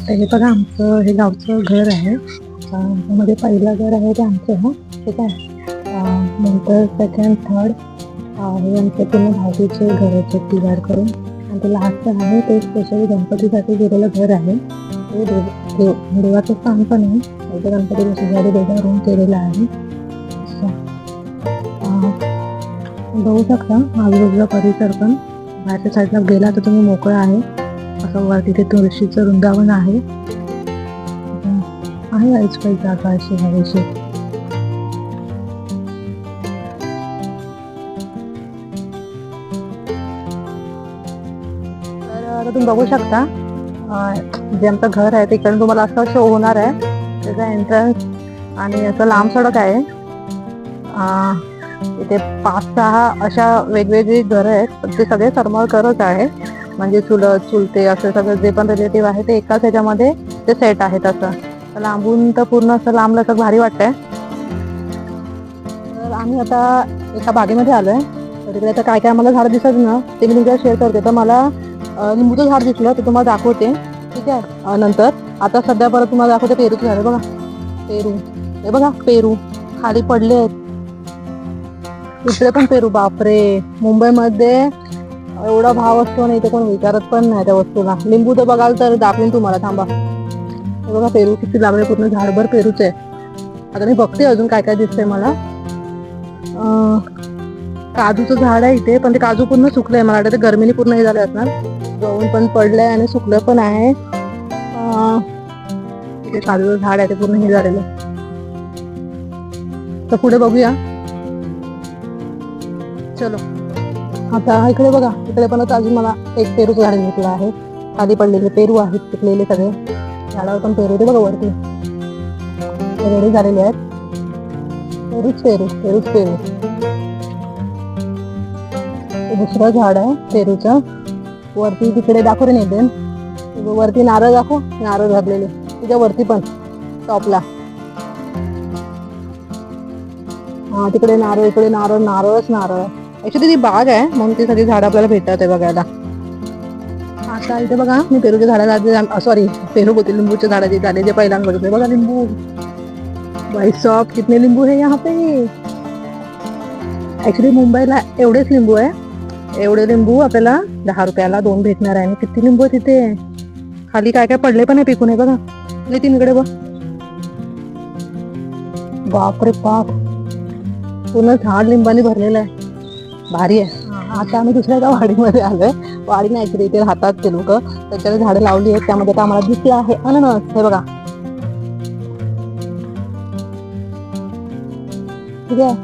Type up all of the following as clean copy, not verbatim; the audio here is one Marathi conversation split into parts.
तर हे बघा आमचं हे गावचं घर आहे. मध्ये पहिलं घर आहे ते आमचं आहे. ठीक आहे. नंतर सेकंड थर्ड हे आमच्या पूर्ण भाजीचे घराचे डिवाइड करून आणि ते लास्ट आहे ते स्पेशली गणपतीसाठी गेलेलं घर आहे. ते देवाचं स्थान पण आहे. इथे गणपतीला शेजारी वेगळा रूम केलेला आहे. बघू शकता आजूबाजूला परिसर पण बाहेरच्या साईडला गेला तर तुम्ही मोकळा आहे. असं वर तिथे तुळशीचं वृंदावन आहे. काही जागा अशी हवेशी. तर आता तुम्ही बघू शकता जे आमचं घर आहे तिकडून तुम्हाला असं शो होणार आहे. त्याचा एंट्रन्स आणि असं लांब सडक आहे. इथे 5-6 अशा वेगवेगळी घरं आहेत. पण ते सगळे सरमळकरच आहे. म्हणजे चुलते असं सगळं जे पण रिलेटिव्ह आहे ते एकाच ह्याच्यामध्ये ते सेट आहेत. असं लांबून तर पूर्ण असं लांब असं भारी वाटतंय. तर आम्ही आता एका बागेमध्ये आलोय. तर तिकडे आता काय काय आम्हाला झाडं दिसत ना ते मी तुमच्या शेअर करते. तर मला लिंबूचं झाड दिसलं ते तुम्हाला दाखवते. ठीक आहे. नंतर आता सध्या परत तुम्हाला दाखवते पेरूचं झाड. बघा पेरू, हे बघा पेरू खाली पडले आहेत. इकडे पण पेरू. बापरे, मुंबईमध्ये एवढा भाव असतो ना इथे कोण विचारत पण नाही त्या वस्तूला. लिंबू तर बघाल तर दाखवेन तुम्हाला, थांबा. हे बघा पेरू किती लागले, पूर्ण झाडभर पेरूच आहे. आता मी बघते अजून काय काय दिसतंय मला. काजूचं झाड आहे इथे, पण ते काजू पूर्ण सुकलंय. मला वाटतं ते गरमीने पूर्ण हे झाले असणार. गळून पण पडलंय आणि सुकलं पण आहे. इथे काजूचं झाड आहे ते पूर्ण हे झालेलं. तर पुढे बघूया, चलो. आता इकडे बघा, इकडे पण अजून मला एक पेरूचं झाड घेतलं आहे. खाली पडलेले पेरू आहेत पिकलेले सगळे. झाडावर पण पेरू, ते बघा वरती रेडी झालेले आहेत. पेरूच पेरू. दुसरं झाड आहे पेरूचं. वरती तिकडे दाखवून येते. वरती नारळ दाखव, नारळ धरलेले तिच्या वरती पण टॉपला. हा तिकडे नारळ, इकडे नारळ, नारळच नारळ. ऍक्च्युली ती बाग आहे म्हणून ती सगळी झाडं आपल्याला भेटतात आहे बघायला. आता इथे बघा मी पेरूच्या झाडाला, सॉरी पेरू बोलते, लिंबूच्या झाडाचे झाले जे पहिल्यांदा बघितले. बघा लिंबू, भाई साहब कितने लिंबू है यहाँ पे. ऍक्च्युली मुंबईला एवढेच लिंबू आहे. एवढे लिंबू आपल्याला 10 रुपयाला 2 भेटणार आहे. किती लिंबू आहे तिथे. खाली काय काय पडले पण आहे पिकून. आहे बघा तीनकडे बघ. बापरे बाप, पूर्ण झाड लिंबाने भरलेलं आहे. भारी आहे. आता आम्ही दुसऱ्या एका वाडीमध्ये आलोय. वाडी नाही ऍक्च्युली इथे राहतात ते लोक. त्याच्याकडे झाडं लावली आहेत. त्यामध्ये आता आम्हाला दिसले आहे अननस. हे बघा ठीक आहे.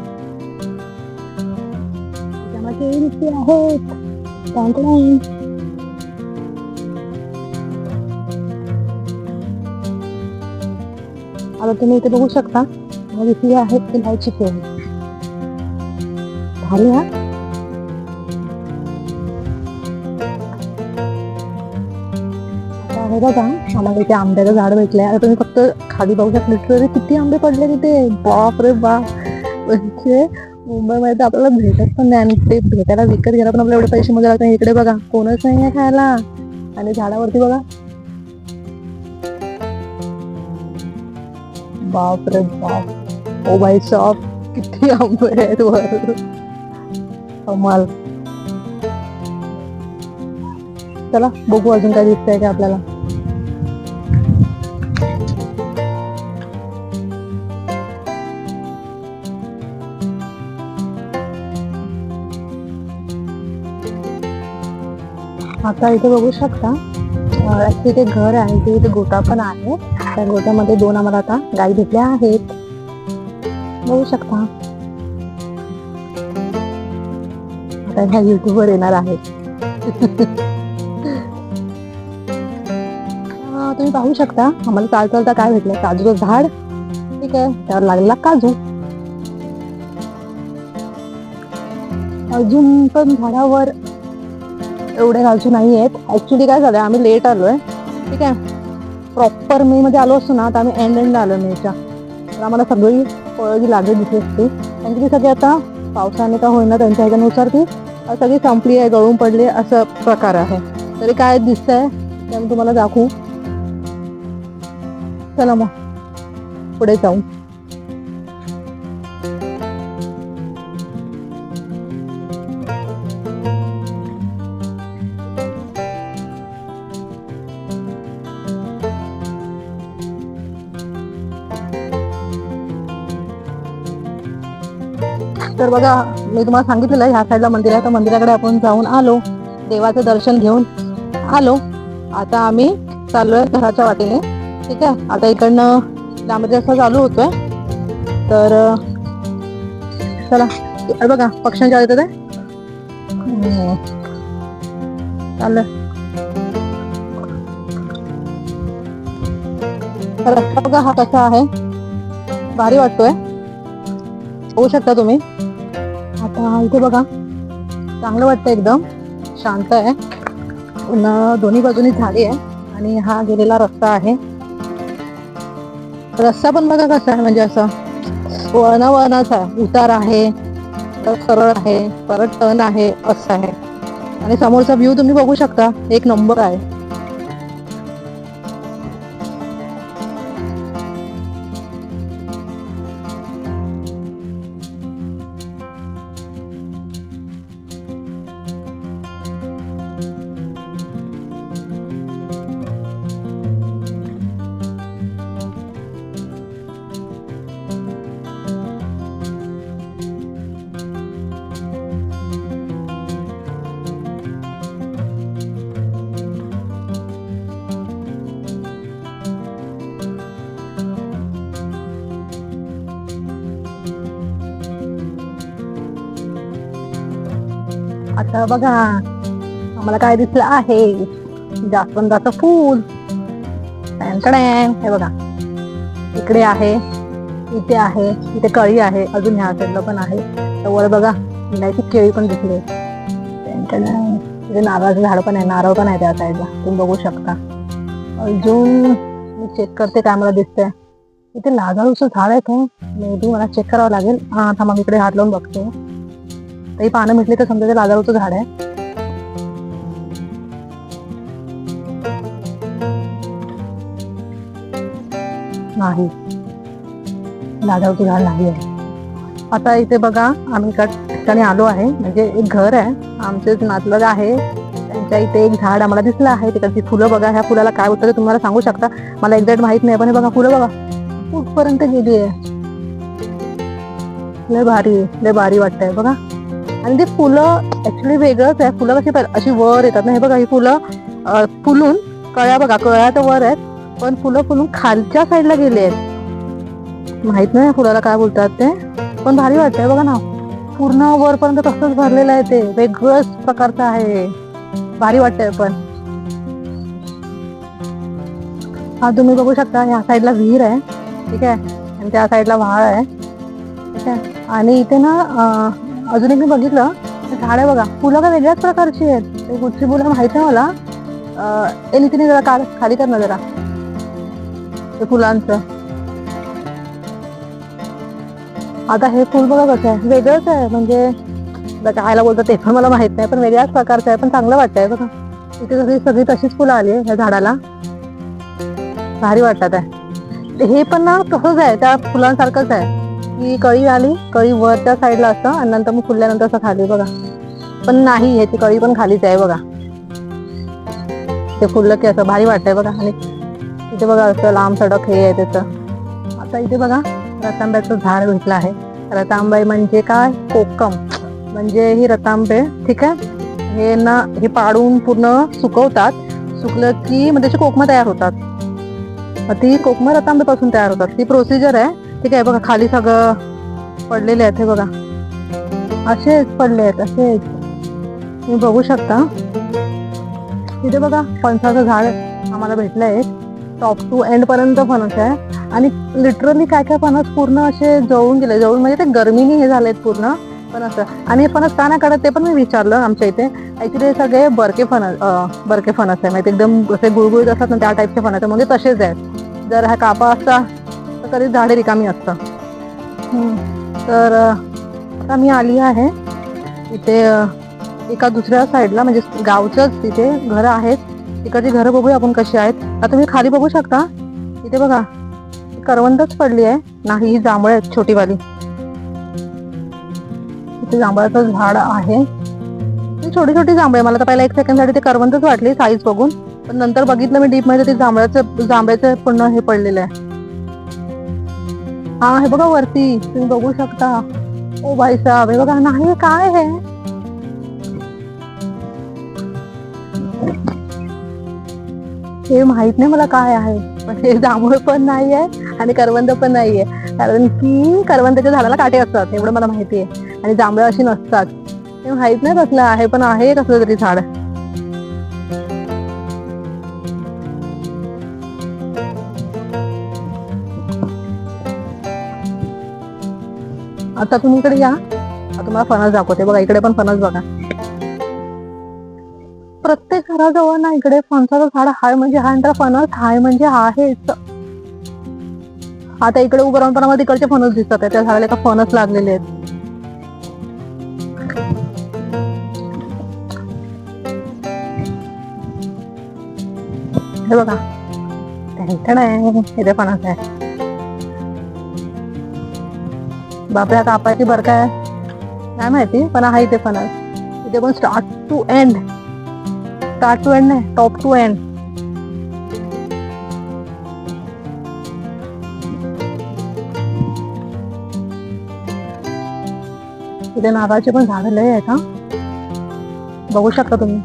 त्यामध्ये दिसते आहेत. आता तुम्ही इथे बघू शकता दिसली आहेत की लाईटची पेन. भारी हा. हे बघा आम्हाला इथे आंब्याचं झाड भेटलंय. आता तुम्ही फक्त खाली बघू शकता लिटरली किती आंबे पडले तिथे. बाप रे बाप. म्हणजे मुंबईमध्ये तर आपल्याला भेटत पण नाही आणि ते भेटायला विकत घ्यायला पण आपल्याला एवढे पैसे मध्ये लागतात. इकडे बघा कोणच नाही आहे खायला. आणि झाडावरती बघा, बाप रे बाप. ओ भाई साहब किती आंबे आहेत वर. कमाल. चला बघू अजून काय दिसतंय का आपल्याला. आता इथे बघू शकता इथे घर आहे. इथे गोटा पण आहे. त्या गोट्यामध्ये 2 आम्हाला आता गाई भेटल्या आहेत. बघू शकता. आता ह्या युट्यूबवर येणार आहेत. तुम्ही पाहू शकता आम्हाला चालता काय भेटलं. काजूचं झाड. ठीक आहे. त्यावर लागलेला काजू. अजून पण झाडावर एवढे काजू नाही आहेत. ऍक्च्युली काय झालंय आम्ही लेट आलोय. ठीक आहे. प्रॉपर मे मध्ये आलो असतो ना तर आम्ही एंडला आलो मेच्या. तर आम्हाला सगळी फळं जी लागली दिसली असते त्यांची ती सगळी आता पावसाने का होईना त्यांच्या ह्याच्यानुसार ती सगळी संपली आहे, गळून पडली असं प्रकार आहे. तरी काय दिसतंय ते मी तुम्हाला दाखवू. चला मग पुढे जाऊ. तर बघा, मी तुम्हाला सांगितलेलं ह्या साईडला मंदिर आहे, तर मंदिराकडे आपण जाऊन आलो, देवाचं दर्शन घेऊन आलो. आता आम्ही चाललोय घराच्या वाटेने. ठीक आहे, आता इकडनं डांबरी रस्ता चालू होतोय. तर चला बघा पक्ष्यांच्या येतात आहे चाललं. रस्ता बघा हा कसा आहे, भारी वाटतोय, होऊ शकता तुम्ही. आता इथे बघा चांगलं वाटतं, एकदम शांत आहे. दोन्ही बाजूनी झाडी आहे आणि हा गेलेला रस्ता आहे. रस्ता पण बघा कसा आहे, म्हणजे असं वळणाचा आहे, उतार आहे, सरळ आहे, परत टर्न आहे, असं आहे. आणि समोरचा व्ह्यू तुम्ही बघू शकता, एक नंबर आहे. आता बघा आम्हाला काय दिसलं आहे, जास्वंदाचं फूल. हे बघा इकडे आहे, इथे आहे, इथे कळी आहे, अजून ह्या साईडला पण आहे. तर वर बघा विलायची केळी पण दिसली. इथे नारळाचं झाड पण आहे, नारळ पण आहे त्या साईडला, तुम्ही बघू शकता. अजून मी चेक करते काय मला दिसतंय. इथे लाजाळूचं झाड आहे का, मे बी मला चेक करावं लागेल. हा थांबा, इकडे हात लावून बघते. काही पानं मिटली तर समजा ते लाजाळूचं झाड आहे. नाही, लाजाळूचं झाड नाही आहे. आता इथे बघा आम्ही एका ठिकाणी आलो आहे, म्हणजे एक घर आहे, आमचे नातलग आहे, त्यांच्या इथे एक झाड आम्हाला दिसलं आहे. तिकडची फुलं बघा, ह्या फुलाला काय होतं ते तुम्हाला सांगू शकता, मला एक्झॅक्ट माहित नाही, पण हे बघा फुलं बघा कुठपर्यंत गेली आहे. लय भारी वाटतंय बघा. आणि ते फुलं ऍक्च्युली वेगळंच आहे. फुलं कशी अशी वर येतात ना, हे बघा ही फुलं फुलून कळ्या बघा, कळ्या तर वर आहेत, पण फुलं फुलून खालच्या साईडला गेले आहेत. माहित नाही फुलाला काय बोलतात ते, पण भारी वाटतंय बघा ना, पूर्ण वरपर्यंत तसंच भरलेलं आहे. ते वेगळंच प्रकारचं आहे, भारी वाटतंय. पण हा तुम्ही बघू शकता, ह्या साईडला विहीर आहे, ठीक आहे, आणि त्या साईडला व्हाळ आहे, ठीक आहे. आणि इथे ना अजून एक मी बघितलं झाड आहे बघा, फुलं का वेगळ्याच प्रकारची आहेत. ते कुठची फुलं माहित आहे मला. तिने जरा खाली कर ना जरा ते फुलांचं. आता हे फुल बघा कसं आहे, वेगळंच आहे, म्हणजे खायला बोलतात ते पण मला माहित नाही, पण वेगळ्याच प्रकारचं आहे, पण चांगलं वाटतंय बघा. इथे सगळी तशीच फुलं आली आहे ह्या झाडाला, भारी वाटतात आहे. हे पण ना तसंच आहे, त्या फुलांसारखंच आहे की कळी आली, कळी वरच्या साईडला असतं आणि नंतर मग फुलल्यानंतर असं खाली बघा. पण नाही, ह्याची कळी पण खालीच आहे बघा. ते फुललं की असं भारी वाटतंय बघा. आणि इथे बघा असं लांब सडक हे आहे त्याचं. आता इथे बघा रतांब्याचं झाड भेटलं आहे. रतांबाई म्हणजे काय, कोकम म्हणजे ही रतांबे, ठीक आहे. हे ना हे पाडून पूर्ण सुकवतात, सुकलं की मग त्याची कोकमं तयार होतात. ती कोकमं रतांब्यापासून तयार होतात, ती प्रोसिजर आहे, ठीक आहे. बघा खाली सगळं पडलेले आहेत, हे बघा असेच पडले आहेत, असेच तुम्ही बघू शकता. तिथे बघा फणसाचं झाड आम्हाला भेटलंय, टॉप टू एंड पर्यंत फणस आहे. आणि लिटरली काय काय फणस पूर्ण असे जळून गेले, जळून म्हणजे ते गरमीने हे झालेत पूर्ण फणस. आणि फणस का नाही काढत ते पण मी विचारलं. आमच्या इथे ऍक्च्युली सगळे बरके फणस आहे, म्हणजे एकदम असे गुळगुळीत असतात ना त्या टाईपचे फणस आहे, म्हणजे तसेच आहेत. जर हा कापा असता तर कधीच झाडे रिकामी असतं. तर आता मी आली आहे इथे एका दुसऱ्या साईडला, म्हणजे गावच्याच तिथे घरं आहेत. तिकडची घरं बघूया आपण कशी आहेत. आता तुम्ही खाली बघू शकता, इथे बघा करवंदच पडली आहे. नाही, ही जांभळ आहेत छोटीवाली. इथे जांभळाचं झाड आहे. छोटी छोटी जांभळे. मला तर पहिला 1 सेकंड साठी ते करवंदच वाटली साईज बघून, पण नंतर बघितलं मी डीप मध्ये ते जांभळ्याचं पूर्ण हे पडलेलं आहे. हा, हे बघा वरती तुम्ही बघू शकता. ओ भाई साहब, हे बघा. नाही, काय हे हे माहित नाही मला काय आहे, पण हे जांभूळ पण नाहीये आणि करवंद पण नाहीये. कारण की करवंदाच्या झाडाला काटे असतात एवढं मला माहिती आहे, आणि जांभळं अशी नसतात. हे माहित नाही कसलं आहे, पण आहे कसलं तरी झाड. आता तुम्ही इकडे या, तुम्हाला फणस दाखवते. बघा इकडे पण फणस बघा. प्रत्येक घराजवळ ना इकडे फणसाचं झाड हाय म्हणजे हाय, नंतर फणस हाय म्हणजे आहेच. आता इकडे उभं राहून पण आम्हाला तिकडचे फणस दिसतात आहे. त्या झाडाला का फणस लागलेले आहेत. हे बघा, टेन्शन आहे. इथे फणस आहे. बापरे, आता कापायची बरं काय नाही माहिती, पण आहे इथे फणस. इथे पण स्टार्ट टू एंड नाही, टॉप टू एंड. इथे नारळाचे पण झाड लय आहेत. हा, बघू शकता तुम्ही.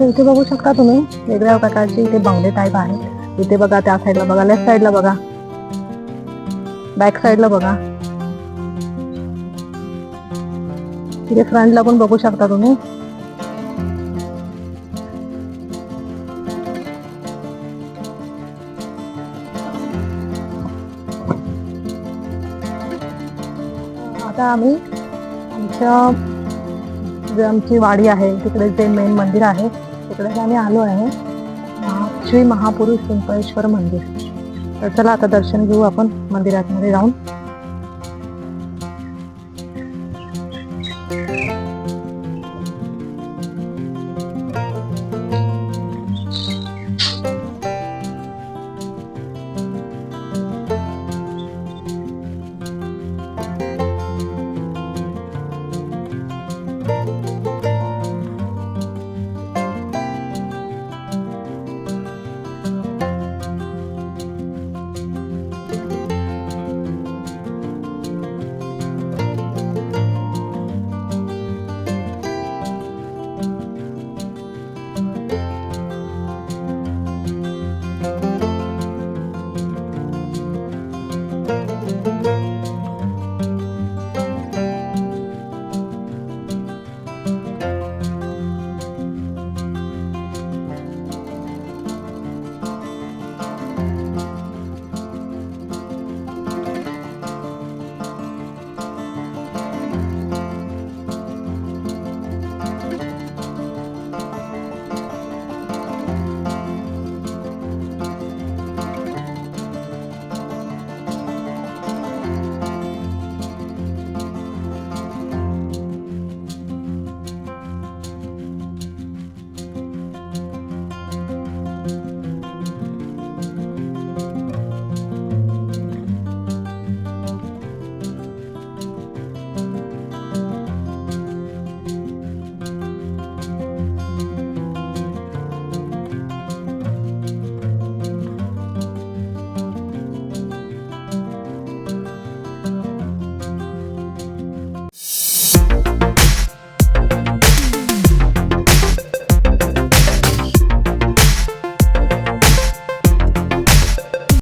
इथे बघू शकता तुम्ही वेगळ्या प्रकारचे इथे बंगले टाईप आहेत. इथे बघा, त्या साईडला बघा, लेफ्ट साईडला बघा, बॅक साईडला बघा, इथे फ्रंटला पण बघू शकता तुम्ही. आता आम्ही आमची वाडी आहे तिकडे जे मेन मंदिर आहे तिकडे आम्ही आलो आहे. श्री महापुरुष पिंपळेश्वर मंदिर. तर चला आता दर्शन घेऊ आपण मंदिरात मध्ये जाऊन.